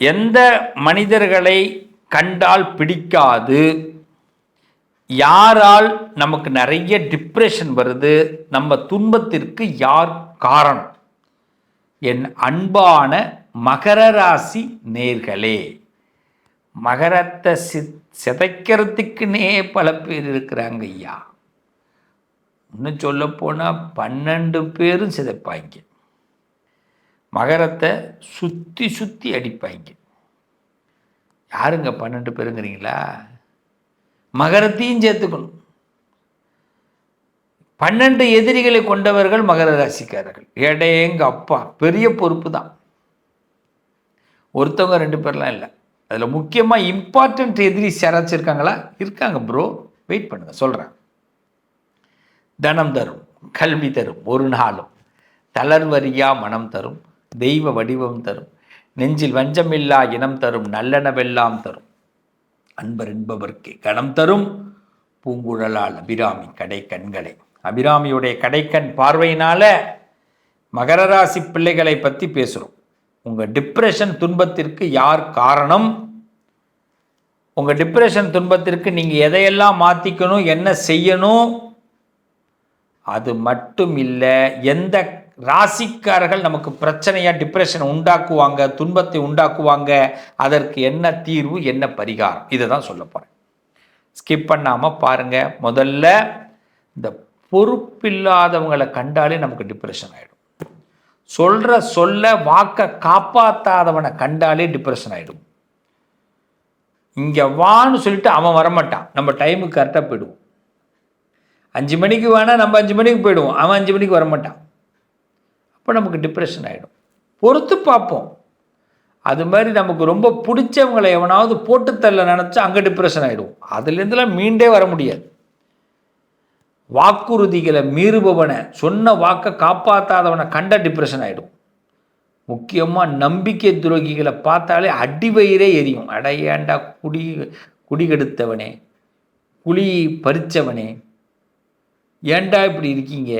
எந்த மனிதர்களை கண்டால் பிடிக்காது, யாரால் நமக்கு நிறைய டிப்ரெஷன் வருது, நம்ம துன்பத்திற்கு யார் காரணம்? என் அன்பான மகர ராசி நேர்களே, மகரத்தை சிதைக்கிறதுக்குன்னே பல பேர் இருக்கிறாங்க ஐயா. இன்னும் சொல்ல போனால் 12 பேரும் சிதைப்பாங்க. மகரத்தை சுற்றி சுற்றி அடிப்பாங்க. யாருங்க 12 பேருங்கிறீங்களா? மகரத்தையும் சேர்த்துக்கணும். 12 எதிரிகளை கொண்டவர்கள் மகர ராசிக்காரர்கள். எங்க அப்பா, பெரிய பொறுப்பு தான். ஒருத்தவங்க 2 பேர்லாம் இல்லை. அதில் முக்கியமாக இம்பார்ட்டன்ட் எதிரி யாராச்சும் இருக்காங்களா? இருக்காங்க ப்ரோ, வெயிட் பண்ணுங்க, சொல்கிறேன். தனம் தரும், கல்வி தரும், ஒரு நாளும் தளர்வறியா மனம் தரும், தெய்வ வடிவம் தரும், நெஞ்சில் வஞ்சமில்லா இனம் தரும், நல்லனவெல்லாம் தரும், அன்பர் என்பவர்க்கு கணம் தரும், பூங்குழலால் அபிராமி கடை கண்களை. அபிராமியுடைய கடைக்கண் பார்வையினால மகர ராசி பிள்ளைகளை பற்றி பேசுகிறோம். உங்கள் டிப்ரெஷன் துன்பத்திற்கு யார் காரணம்? உங்கள் டிப்ரெஷன் துன்பத்திற்கு நீங்கள் எதையெல்லாம் மாற்றிக்கணும், என்ன செய்யணும்? அது மட்டும் இல்லை, எந்த ராசிக்காரர்கள் நமக்கு பிரச்சனையாக டிப்ரெஷன் உண்டாக்குவாங்க, துன்பத்தை உண்டாக்குவாங்க, அதற்கு என்ன தீர்வு, என்ன பரிகாரம், இதை தான் சொல்ல போகிறேன். ஸ்கிப் பண்ணாமல் பாருங்கள். முதல்ல இந்த பொறுப்பில்லாதவங்களை கண்டாலே நமக்கு டிப்ரெஷன் ஆகிடும். சொல்ல வாக்கை காப்பாற்றாதவனை கண்டாலே டிப்ரெஷன் ஆகிடும். இங்கே வான்னு சொல்லிட்டு அவன் வரமாட்டான், நம்ம டைமுக்கு கரெக்டாக போயிடுவோம். 5 மணிக்கு வேணா நம்ம 5 மணிக்கு போயிடுவோம், அவன் 5 மணிக்கு வரமாட்டான். அப்போ நமக்கு டிப்ரெஷன் ஆகிடும். பொறுத்து பார்ப்போம். அது மாதிரி நமக்கு ரொம்ப பிடிச்சவங்களை எவனாவது போட்டுத்தள்ள நினச்சா அங்கே டிப்ரெஷன் ஆகிடும். அதுலேருந்துலாம் மீண்டே வர முடியாது. வாக்குறுதிகளை மீறுபவனை, சொன்ன வாக்கை காப்பாற்றாதவனை கண்ட டிப்ரெஷன் ஆகிடும். முக்கியமாக நம்பிக்கை துரோகிகளை பார்த்தாலே அடிவயிறே எரியும். அடையாண்டா குடிகெடுத்தவனே, புலி பறித்தவனே, ஏண்டா இப்படி இருக்கீங்க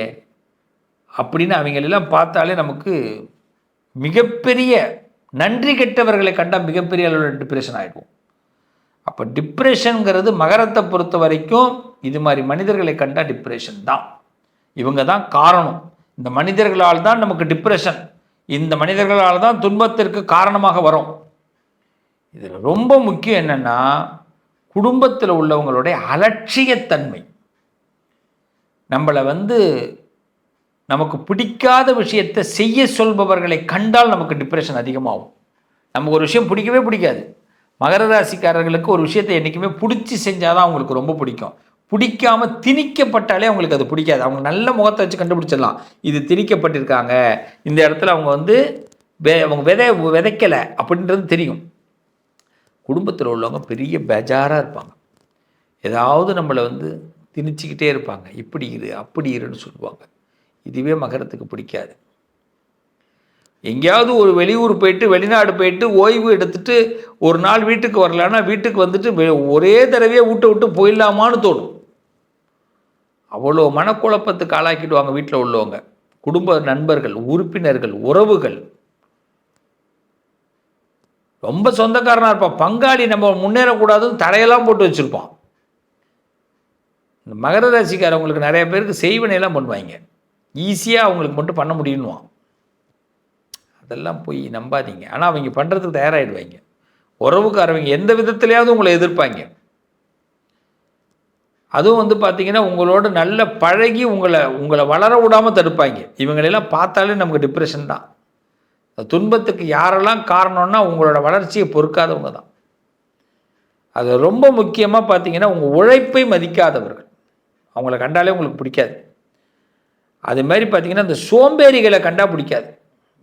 அப்படின்னு அவங்களெல்லாம் பார்த்தாலே நமக்கு மிகப்பெரிய நன்றி கெட்டவர்களை கண்டால் மிகப்பெரிய அளவில் டிப்ரெஷன் ஆகிடுவோம். அப்போ டிப்ரெஷனுங்கிறது மகரத்தை பொறுத்த வரைக்கும் இது மாதிரி மனிதர்களை கண்டால் டிப்ரெஷன் தான். இவங்க தான் காரணம். இந்த மனிதர்களால் தான் நமக்கு டிப்ரெஷன், இந்த மனிதர்களால் தான் துன்பத்திற்கு காரணமாக வரும். இதில் ரொம்ப முக்கியம் என்னென்னா, குடும்பத்தில் உள்ளவங்களுடைய அலட்சியத்தன்மை. நம்மளை நமக்கு பிடிக்காத விஷயத்தை செய்ய சொல்பவர்களை கண்டால் நமக்கு டிப்ரெஷன் அதிகமாகும். நமக்கு ஒரு விஷயம் பிடிக்கவே பிடிக்காது. மகர ராசிக்காரர்களுக்கு ஒரு விஷயத்தை என்றைக்குமே பிடிச்சி செஞ்சால் தான் அவங்களுக்கு ரொம்ப பிடிக்கும். பிடிக்காமல் திணிக்கப்பட்டாலே அவங்களுக்கு அது பிடிக்காது. அவங்க நல்ல முகத்தை வச்சு கண்டுபிடிச்சிடலாம், இது திணிக்கப்பட்டிருக்காங்க, இந்த இடத்துல அவங்க அவங்க விதைக்கலை அப்படின்றது தெரியும். குடும்பத்தில் உள்ளவங்க பெரிய பேஜாராக இருப்பாங்க. ஏதாவது நம்மளை திணிச்சிக்கிட்டே இருப்பாங்க. இப்படி இரு அப்படி இருன்னு சொல்லுவாங்க. இதுவே மகரத்துக்கு பிடிக்காது. எங்கேயாவது ஒரு வெளியூர் போயிட்டு, வெளிநாடு போயிட்டு ஓய்வு எடுத்துட்டு ஒரு நாள் வீட்டுக்கு வரலான்னா வீட்டுக்கு ஒரே தடவையே வீட்டை விட்டு போயிடலாமான்னு தோணும். அவ்வளோ மனக்குழப்பத்துக்கு ஆளாக்கிடுவாங்க வீட்டில் உள்ளவங்க. குடும்ப நண்பர்கள், உறுப்பினர்கள், உறவுகள். ரொம்ப சொந்தக்காரனாக இருப்பான். பங்காளி நம்ம முன்னேறக்கூடாதுன்னு தடையெல்லாம் போட்டு வச்சுருப்பான். இந்த மகர ராசிக்காரவங்களுக்கு நிறைய பேருக்கு செய்வனையெல்லாம் பண்ணுவாங்க. ஈஸியாக அவங்களுக்கு மட்டும் பண்ண முடியும்னுவான். அதெல்லாம் போய் நம்பாதீங்க. ஆனால் அவங்க பண்ணுறதுக்கு தயாராகிடுவாங்க. உறவுக்காரவங்க எந்த விதத்துலையாவது உங்களை எதிர்ப்பாங்க. அதுவும் பார்த்திங்கன்னா உங்களோட நல்ல பழகி உங்களை வளர விடாமல் தடுப்பாங்க. இவங்களெல்லாம் பார்த்தாலே நமக்கு டிப்ரெஷன் தான். துன்பத்துக்கு யாரெல்லாம் காரணம்னா உங்களோட வளர்ச்சியை பொறுக்காதவங்க தான். அது ரொம்ப முக்கியமாக பார்த்திங்கன்னா உங்கள் உழைப்பை மதிக்காதவர்கள், அவங்கள கண்டாலே உங்களுக்கு பிடிக்காது. அது மாதிரி பார்த்திங்கன்னா இந்த சோம்பேறிகளை கண்டால் பிடிக்காது.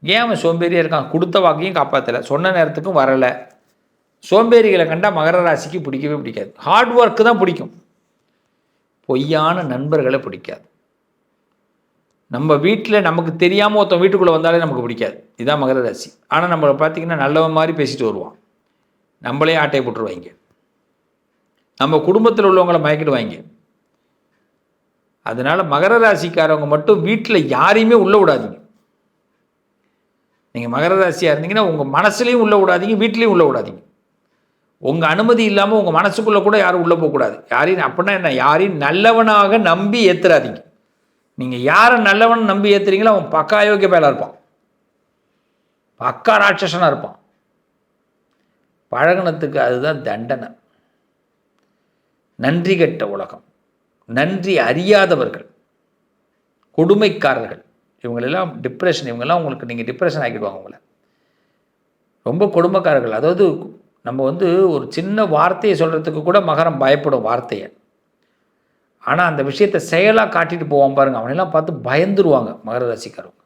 ஏன் அவன் சோம்பேறியாக இருக்கான்? கொடுத்த வாக்கையும் காப்பாற்றலை, சொன்ன நேரத்துக்கும் வரலை. சோம்பேறிகளை கண்டால் மகர ராசிக்கு பிடிக்கவே பிடிக்காது. ஹார்ட் ஒர்க்கு தான் பிடிக்கும். பொய்யான நண்பர்களை பிடிக்காது. நம்ம வீட்டில் நமக்கு தெரியாமல் ஒருத்தன் வீட்டுக்குள்ளே வந்தாலே நமக்கு பிடிக்காது. இதுதான் மகர ராசி. ஆனால் நம்மளை பார்த்திங்கன்னா நல்லவன் மாதிரி பேசிட்டு வருவான். நம்மளே ஆட்டையை போட்டுருவாங்க. நம்ம குடும்பத்தில் உள்ளவங்களை மயக்கிடுவாங்க. அதனால் மகர ராசிக்காரவங்க மட்டும் வீட்டில் யாரையுமே உள்ளே விடாதீங்க. நீங்கள் மகர ராசியாக இருந்தீங்கன்னா உங்கள் மனசுலையும் உள்ளே விடாதீங்க, வீட்லேயும் உள்ளே விடாதீங்க. உங்கள் அனுமதி இல்லாமல் உங்கள் மனசுக்குள்ளே கூட யாரும் உள்ளே போகக்கூடாது. யாரையும் அப்படின்னா என்ன, யாரையும் நல்லவனாக நம்பி ஏற்றுறாதீங்க. நீங்கள் யாரை நல்லவன் நம்பி ஏற்றுறீங்களோ அவன் பக்கா அயோக்கிய பயலாக இருப்பான், பக்கா ராட்சசனாக இருப்பான். பழகுனத்துக்கு அதுதான் தண்டனை. நன்றி கெட்ட உலகம், நன்றி அறியாதவர்கள், கொடுமைக்காரர்கள், இவங்களெல்லாம் டிப்ரெஷன், இவங்கெல்லாம் உங்களுக்கு நீங்கள் டிப்ரெஷன் ஆக்கிடுவாங்க உங்களை. ரொம்ப கொடுமைக்காரர்கள். அதாவது நம்ம ஒரு சின்ன வார்த்தையை சொல்கிறதுக்கு கூட மகரம் பயப்படும் வார்த்தையை. ஆனால் அந்த விஷயத்தை செயலாக காட்டிட்டு போவான் பாருங்கள், அவனெல்லாம் பார்த்து பயந்துருவாங்க மகர ராசிக்காரவங்க.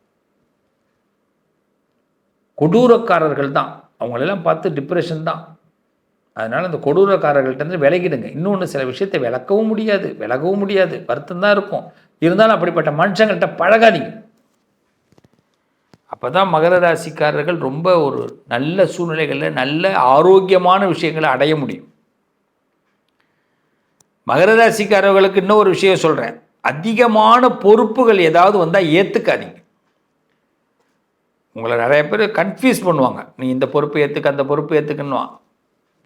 கொடூரக்காரர்கள் தான், அவங்களெல்லாம் பார்த்து டிப்ரெஷன் தான். அதனால் அந்த கொடூரக்காரர்கள்ட்டேருந்து விலகிடுங்க. இன்னொன்று, சில விஷயத்தை விலகவும் முடியாது, வருத்தம் தான் இருக்கும். இருந்தாலும் அப்படிப்பட்ட மனுஷங்கள்கிட்ட பழகாதீங்க. அப்போ தான் மகர ராசிக்காரர்கள் ரொம்ப ஒரு நல்ல சூழ்நிலைகளில் நல்ல ஆரோக்கியமான விஷயங்களை அடைய முடியும். மகர ராசிக்காரர்களுக்கு இன்னொரு விஷயம் சொல்கிறேன், அதிகமான பொறுப்புகள் ஏதாவது வந்தால் ஏற்றுக்காதீங்க. உங்களை நிறைய பேர் கன்ஃபியூஸ் பண்ணுவாங்க, நீ இந்த பொறுப்பு ஏற்றுக்க அந்த பொறுப்பு ஏற்றுக்கணுவான்.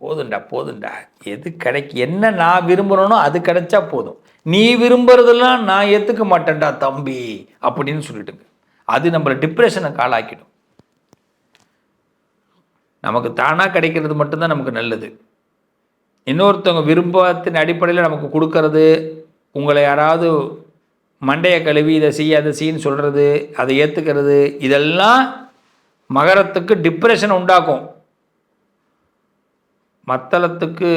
போதுண்டா எது என்ன நான் விரும்புகிறேனோ அது கிடைச்சா போதும், நீ விரும்புறதெல்லாம் நான் ஏற்றுக்க மாட்டேன்டா தம்பி அப்படின்னு சொல்லிட்டுங்க. அது நம்மளை டிப்ரெஷனுக்கு ஆளாக்கிடும். நமக்கு தானாக கிடைக்கிறது மட்டும்தான் நமக்கு நல்லது. இன்னொருத்தவங்க விருப்பத்தின் அடிப்படையில் நமக்கு கொடுக்கறது, உங்களை யாராவது மண்டையை கழுவி இதை செய்ய அதை செய்யின்னு சொல்கிறது, அதை ஏற்றுக்கிறது, இதெல்லாம் மகரத்துக்கு டிப்ரெஷன் உண்டாக்கும். மத்தளத்துக்கு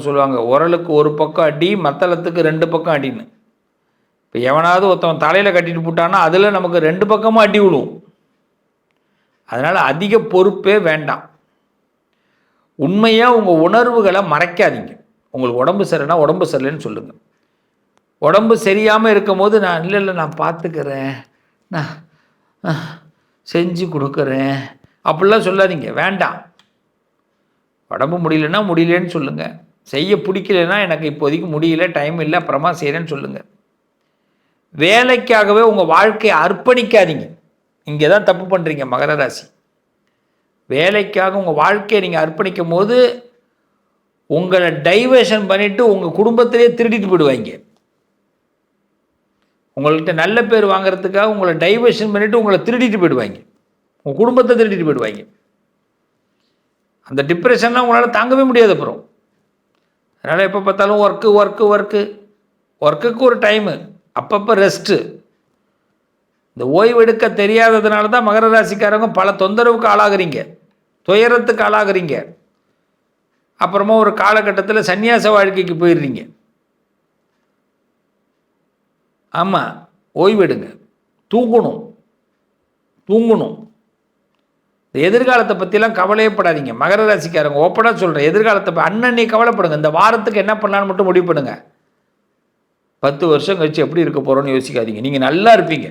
சொல்லுவாங்க, உரலுக்கு ஒரு பக்கம் அடி, மத்தளத்துக்கு 2 பக்கம் அடின்னு. இப்போ எவனாவது ஒருத்தவன் தலையில் கட்டிட்டு போட்டான்னா அதில் நமக்கு 2 பக்கமும் அடி விழுவும். அதனால் அதிக பொறுப்பே வேண்டாம். உண்மையாக உங்கள் உணர்வுகளை மறைக்காதீங்க. உங்களுக்கு உடம்பு சரியில்லைன்னா உடம்பு சரியில்லைன்னு சொல்லுங்கள். உடம்பு சரியாமல் இருக்கும் போது நான் இல்லை நான் பார்த்துக்கிறேன், நான் செஞ்சு கொடுக்குறேன் அப்படிலாம் சொல்லாதீங்க, வேண்டாம். உடம்பு முடியலன்னு சொல்லுங்கள். செய்ய பிடிக்கலைன்னா எனக்கு இப்போதைக்கு முடியல, டைம் இல்லை, அப்புறமா செய்கிறேன்னு சொல்லுங்கள். வேலைக்காகவே உங்கள் வாழ்க்கையை அர்ப்பணிக்காதீங்க. இங்கே தான் தப்பு பண்ணுறீங்க மகர ராசி. வேலைக்காக உங்கள் வாழ்க்கையை நீங்கள் அர்ப்பணிக்கும் போது உங்களை டைவர்ஷன் பண்ணிவிட்டு உங்கள் குடும்பத்திலே திருடிட்டு போயிடுவாங்க. உங்கள்கிட்ட நல்ல பேர் வாங்கிறதுக்காக உங்களை டைவர்ஷன் பண்ணிவிட்டு உங்களை திருடிட்டு போயிடுவாங்க, உங்கள் குடும்பத்தை திருடிட்டு போயிடுவாங்க. அந்த டிப்ரெஷன்லாம் உங்களால் தாங்கவே முடியாது அப்புறம். அதனால் எப்போ பார்த்தாலும் ஒர்க்குக்கு ஒரு டைமு, அப்பப்போ ரெஸ்ட்டு. இந்த ஓய்வெடுக்க தெரியாததுனால தான் மகர ராசிக்காரங்க பல தொந்தரவுக்கு ஆளாகிறீங்க, துயரத்துக்கு ஆளாகிறீங்க. அப்புறமா ஒரு காலகட்டத்தில் சன்னியாச வாழ்க்கைக்கு போயிடுறீங்க. ஆமாம், ஓய்வெடுங்க, தூங்கணும். இந்த எதிர்காலத்தை பற்றிலாம் கவலையப்படாதீங்க மகர ராசிக்காரங்க. ஓப்பனாக சொல்கிறேன், எதிர்காலத்தை அண்ணன் கவலைப்படுங்க. இந்த வாரத்துக்கு என்ன பண்ணலான்னு மட்டும் முடிவு பண்ணுங்க. 10 வருஷம் கழிச்சு எப்படி இருக்க போகிறோன்னு யோசிக்காதீங்க. நீங்கள் நல்லா இருப்பீங்க.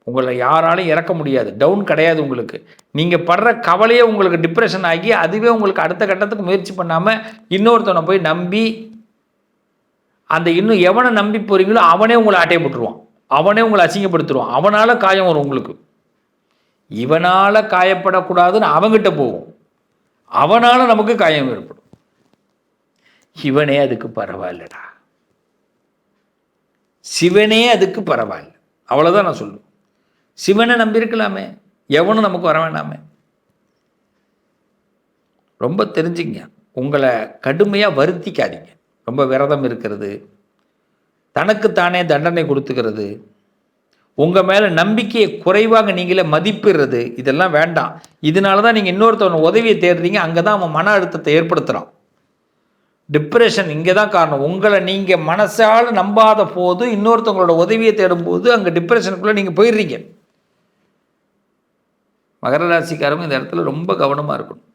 உங்களை யாராலையும் இறக்க முடியாது, டவுன் கிடையாது உங்களுக்கு. நீங்கள் படுற கவலையே உங்களுக்கு டிப்ரெஷன் ஆகி அதுவே உங்களுக்கு அடுத்த கட்டத்துக்கு முயற்சி பண்ணாமல் இன்னொருத்தவனை போய் நம்பி, அந்த இன்னும் எவனை நம்பி போகிறீங்களோ அவனே உங்களை ஆட்டையை போட்டுருவான், அவனே உங்களை அசிங்கப்படுத்துருவான், அவனால் காயம் வரும் உங்களுக்கு. இவனால் காயப்படக்கூடாதுன்னு அவங்கிட்ட போகும், அவனால் நமக்கு காயம் ஏற்படும். இவனே அதுக்கு பரவாயில்லடா, சிவனே அதுக்கு பரவாயில்ல, அவ்வளோதான் நான் சொல்லுவேன். சிவனை நம்பியிருக்கலாமே, எவனும் நமக்கு வர வேண்டாமே. ரொம்ப தெரிஞ்சுங்க, உங்களை கடுமையாக வருத்திக்காதீங்க. ரொம்ப விரதம் இருக்கிறது, தனக்குத்தானே தண்டனை கொடுத்துக்கிறது, உங்கள் மேலே நம்பிக்கையை குறைவாக நீங்களே மதிப்பிடுறது, இதெல்லாம் வேண்டாம். இதனால தான் நீங்கள் இன்னொருத்தவன் உதவியை தேடுறீங்க, அங்கே தான் அவன் மன அழுத்தத்தை ஏற்படுத்துகிறான். டிப்ரெஷன் இங்கே தான் காரணம். உங்களை நீங்கள் மனசால் நம்பாத போது இன்னொருத்தவங்களோட உதவியை தேடும்போது அங்கே டிப்ரெஷனுக்குள்ளே நீங்கள் போயிடுறீங்க. மகர ராசிக்காரங்க இந்த இடத்துல ரொம்ப கவனமாக இருக்கணும்.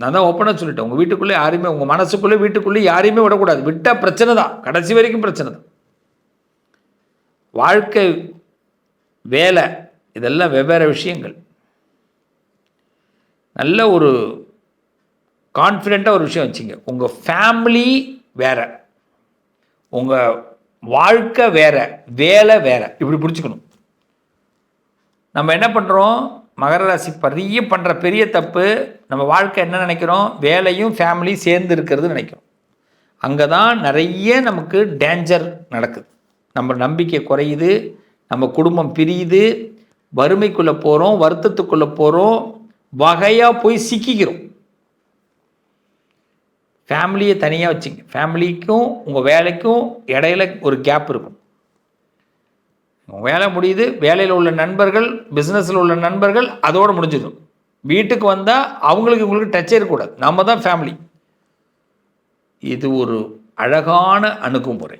நான் தான் ஓப்பனாக சொல்லிட்டேன், உங்கள் வீட்டுக்குள்ளே யாரையுமே, உங்கள் மனசுக்குள்ளே வீட்டுக்குள்ளே யாரையுமே விடக்கூடாது. விட்டால் பிரச்சனை தான், கடைசி வரைக்கும் பிரச்சனை தான். வாழ்க்கை, வேலை, இதெல்லாம் வெவ்வேறு விஷயங்கள். நல்ல ஒரு கான்ஃபிடெண்ட்டாக ஒரு விஷயம் வச்சுங்க. உங்கள் ஃபேமிலி வேறு, உங்கள் வாழ்க்கை வேறு, வேலை வேறு, இப்படி பிடிச்சிக்கணும். நம்ம என்ன பண்ணுறோம், மகர ராசி பண்ணுற பெரிய தப்பு, நம்ம வாழ்க்கை என்ன நினைக்கிறோம், வேலையும் ஃபேமிலியும் சேர்ந்து இருக்கிறது நினைக்கிறோம். அங்கே தான் நிறைய நமக்கு டேஞ்சர் நடக்குது. நம்ம நம்பிக்கை குறையுது, நம்ம குடும்பம் பிரியுது, வறுமைக்குள்ளே போகிறோம், வருத்தத்துக்குள்ளே போகிறோம், வகையாக போய் சிக்கிக்கிறோம். ஃபேமிலியை தனியாக வச்சுங்க. ஃபேமிலிக்கும் உங்கள் வேலைக்கும் இடையில ஒரு கேப் இருக்கும். உங்கள் வேலை முடியுது, வேலையில் உள்ள நண்பர்கள், பிஸ்னஸில் உள்ள நண்பர்கள் அதோடு முடிஞ்சிடும். வீட்டுக்கு வந்தால் அவங்களுக்கு உங்களுக்கு டச்சே இருக்கக்கூடாது. நம்ம தான் ஃபேமிலி. இது ஒரு அழகான அணுகுமுறை.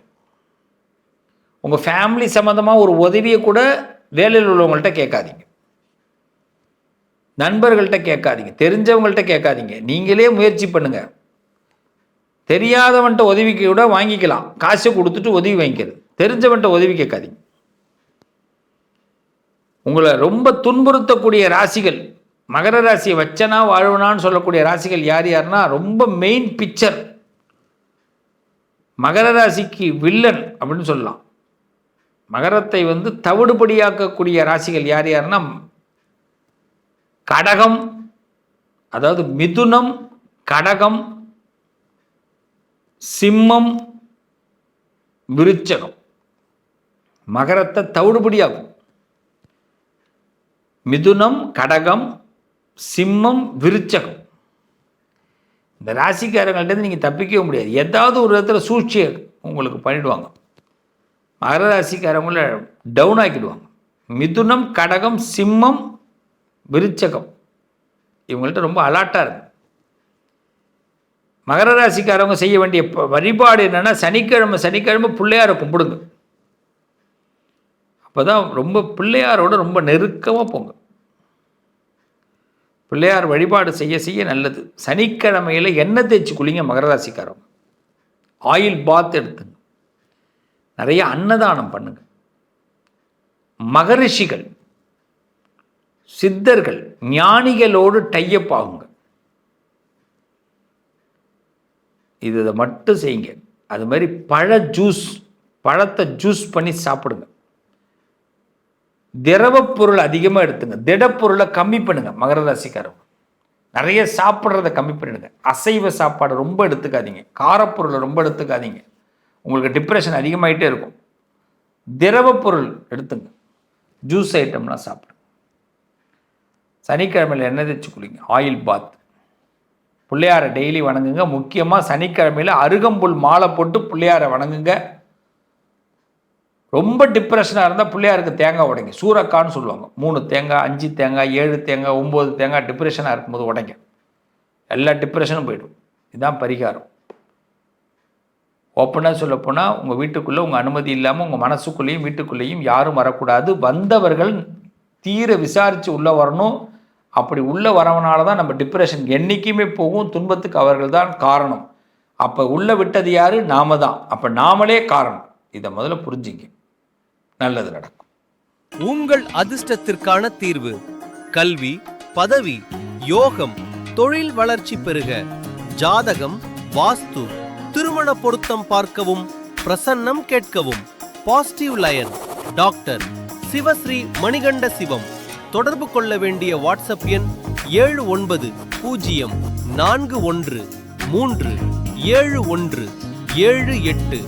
உங்கள் ஃபேமிலி சம்மந்தமாக ஒரு உதவியை கூட வேலையில் உள்ளவங்கள்ட்ட கேட்காதீங்க, நண்பர்கள்ட்ட கேட்காதீங்க, தெரிஞ்சவங்கள்ட்ட கேட்காதீங்க. நீங்களே முயற்சி பண்ணுங்கள். தெரியாதவன்ட்ட உதவிக்கு கூட வாங்கிக்கலாம், காசை கொடுத்துட்டு உதவி வாங்கிக்கிறது. தெரிஞ்சவன்ட்ட உதவி கேட்காதீங்க. உங்களை ரொம்ப துன்புறுத்தக்கூடிய ராசிகள், மகர ராசியை வச்சனா வாழ்வனான்னு சொல்லக்கூடிய ராசிகள் யார் யாருன்னா, ரொம்ப மெயின் பிக்சர் மகர ராசிக்கு வில்லன் அப்படின்னு சொல்லலாம். மகரத்தை தவிடுபடியாக்கக்கூடிய ராசிகள் யார் யாருன்னா, கடகம், அதாவது மிதுனம், கடகம், சிம்மம், விருச்சகம். மகரத்தை தவிடுபடியாகும். மிதுனம், கடகம், சிம்மம், விருச்சகம். இந்த ராசிக்காரங்கள்ட்ட நீங்கள் தப்பிக்கவே முடியாது. ஏதாவது ஒரு இடத்துல சூழ்ச்சியை உங்களுக்கு பண்ணிவிடுவாங்க. மகர ராசிக்காரங்கள டவுன் ஆக்கிடுவாங்க. மிதுனம், கடகம், சிம்மம், விருச்சகம் இவங்கள்ட்ட ரொம்ப அலாட்டாக இருக்கு. மகர ராசிக்காரவங்க செய்ய வேண்டிய வழிபாடு என்னென்னா, சனிக்கிழமை பிள்ளையாரை கும்பிடுங்க. அப்போ தான் ரொம்ப பிள்ளையாரோட ரொம்ப நெருக்கமாக போங்க. பிள்ளையார் வழிபாடு செய்ய செய்ய நல்லது. சனிக்கிழமையில் எண்ணெய் தேய்ச்சி குளிங்க. மகர ராசிக்காரவங்க ஆயில் பாத் எடுத்துங்க. நிறைய அன்னதானம் பண்ணுங்க. மகரிஷிகள், சித்தர்கள், ஞானிகளோடு டையப் ஆகுங்க. இதை மட்டும் செய்யுங்க. அது மாதிரி பழத்தை ஜூஸ் பண்ணி சாப்பிடுங்க. திரவப்பொருள் அதிகமாக எடுத்துங்க. திடப்பொருளை கம்மி பண்ணுங்க. மகர ராசிக்காரங்க நிறைய சாப்பிட்றத கம்மி பண்ணிடுங்க. அசைவ சாப்பாடு ரொம்ப எடுத்துக்காதீங்க. காரப்பொருளை ரொம்ப எடுத்துக்காதீங்க. உங்களுக்கு டிப்ரெஷன் அதிகமாகிட்டே இருக்கும். திரவப்பொருள் எடுத்துங்க. ஜூஸ் ஐட்டம்லாம் சாப்பிடுங்க. சனிக்கிழமையில் எண்ணெய் தேய்ச்சி குளிங்க. Oil bath. பிள்ளையாரை டெய்லி வணங்குங்க. முக்கியமாக சனிக்கிழமையில் அருகம்புல் மாலை போட்டு பிள்ளையாரை வணங்குங்க. ரொம்ப டிப்ரெஷனாக இருந்தால் பிள்ளையாருக்கு தேங்காய் உடைங்க. சூறக்கான்னு சொல்லுவாங்க. 3 தேங்காய், 5 தேங்காய், 7 தேங்காய், 9 தேங்காய் டிப்ரெஷனாக இருக்கும்போது உடைங்க. எல்லா டிப்ரெஷனும் போய்டும். இதுதான் பரிகாரம். ஓப்பனாக சொல்லப்போனால், உங்கள் வீட்டுக்குள்ளே உங்கள் அனுமதி இல்லாமல் உங்கள் மனசுக்குள்ளேயும் வீட்டுக்குள்ளேயும் யாரும் வரக்கூடாது. வந்தவர்கள் தீர விசாரித்து உள்ளே வரணும். அப்படி உள்ளே வரவனால தான் நம்ம டிப்ரெஷன் என்றைக்குமே போகும். துன்பத்துக்கு அவர்கள் தான் காரணம். அப்போ உள்ளே விட்டது யார்? நாம தான். அப்போ நாமளே காரணம். இதை முதல்ல புரிஞ்சுங்க. நல்லது நடக்கும். உங்கள் அதிர்ஷ்டத்திற்கான தீர்வு: கல்வி, பதவி, யோகம், தொழில் வளர்ச்சி பெருக. ஜாதகம், வாஸ்து, திருமண பொருத்தம் பார்க்கவும், பிரசன்னம் கேட்கவும். Positive lion doctor Sivasri Manikanda Sivam. தொடர்பு கொள்ள வேண்டிய வாட்ஸ்அப் எண் 7904137178.